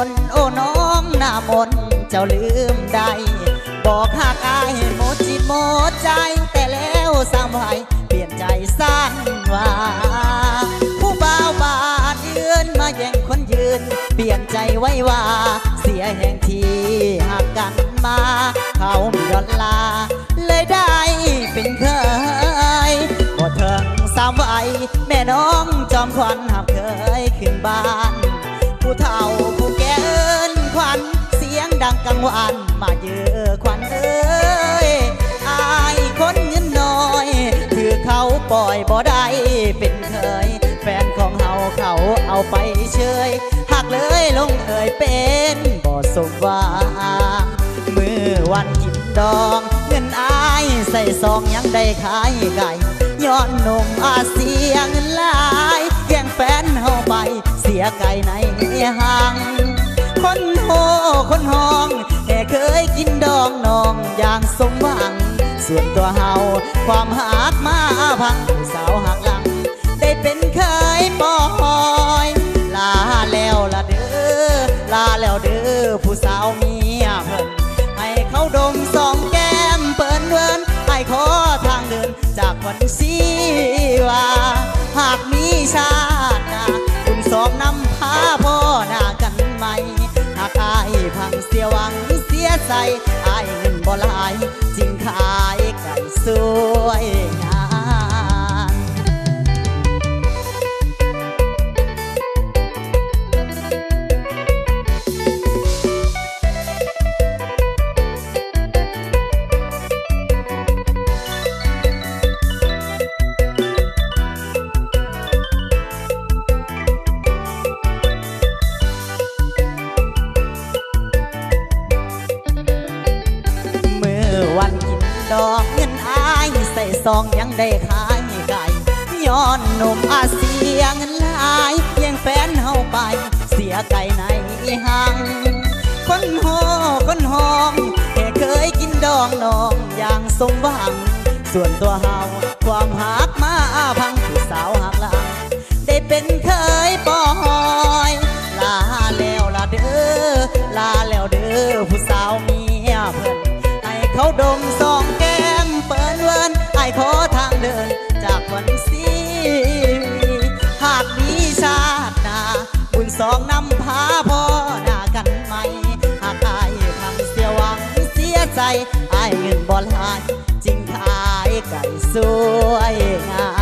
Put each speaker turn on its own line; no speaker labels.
นโอ้น้องหน้ามนเจ้าลืมได้บอกหากอายหมดจิตหมดใจแต่แล้วสามวัยเปลี่ยนใจสั้นว่าผู้บ่าวบาดยืนมาแย่งคนยืนเปลี่ยนใจไว้ว่าเสียแห่งที่หักกันมาเขามีดอลลาร์เลยได้เป็นเคยบ่เถิงสามวัยแม่น้องจอมขวัญหับเคยขึ้นบ้านผู้เฒ่าผู้แก่เอิ้นขวัญเสียงดังกังวานมาเยอะขวัญเอ้ยอายคนเงินน้อยคือเขาปล่อยบ่ได้เป็นเคยแฟนของเขาเอาไปเชยหักเลยลงเอ่ยเป็นบ่สมหวังมือวันกินดองเงินอายใส่ซองยังได้ขายไก่ย้อนหนุ่มอาเซียเงินหลายแย่งแฟนเฮาไปเสียไก่ในห้างคนโหคนห้องแค่เคยกินดองน้องอย่างสมหวังส่วนตัวเฮาความหักมาพังสาวหักหลังได้เป็นเคยปอยลาแล้วละเด้อลาแล้วเด้อผู้สาวเมียเพิ่นให้เขาดมสองแก้มเปิ้นเวินให้ขอทางเดินจากวันสีว่าหากมีชาติหน้าคุณสองนำพาพ่อหน้ากันใหม่หากอายพังเสียหวังเสียใจอายเงินบ่หลายจริงขายไก่สวยงามวันกินดอกเงินอายใส่ซองยังได้ขายไก่ย้อนหนุ่มอาเซียเงินหลายแย่งแฟนเฮาไปเสียไก่ในห้างคนโหคนห้องแค่เคยกินดองน้องอย่างสมหวังส่วนตัวเฮาความหักมาพังผู้สาวหักหลังได้เป็นเคยปอยลาแล้วละเด้อลาแล้วเด้อผู้สาวเมียเพิ่นเขาดมสองแก้มเปิ้นเวินไอ้ขอทางเดินจากวันสีหากมีชาติหน้าบุญสองนำพาพ่อหน้ากันใหม่หากอายพังเสียหวังเสียใจอายเงินบ่หลายจริงขายไก่สวยงาม